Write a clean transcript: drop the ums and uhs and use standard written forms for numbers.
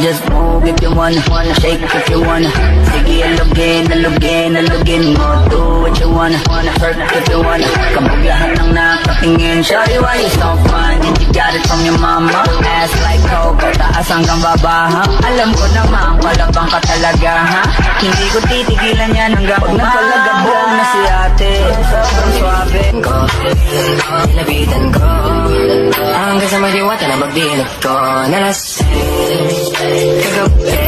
just move if you wanna, shake if you wanna. Sige, alugin mo. Do what you wanna, hurt if you wanna. Kabog lahat ng nakatingin. Shawty, why you so fun? And you got it from your mama. Ass like Coco, taas hanggang baba, ha? Alam ko naman, palabang ka talaga, ha? Hindi ko titigilan yan hanggang umalagabong na si ate. Ang swabe ko, nilapitan ko. Hanggang sa madiwata na magdilag ko. Nalasing kagabi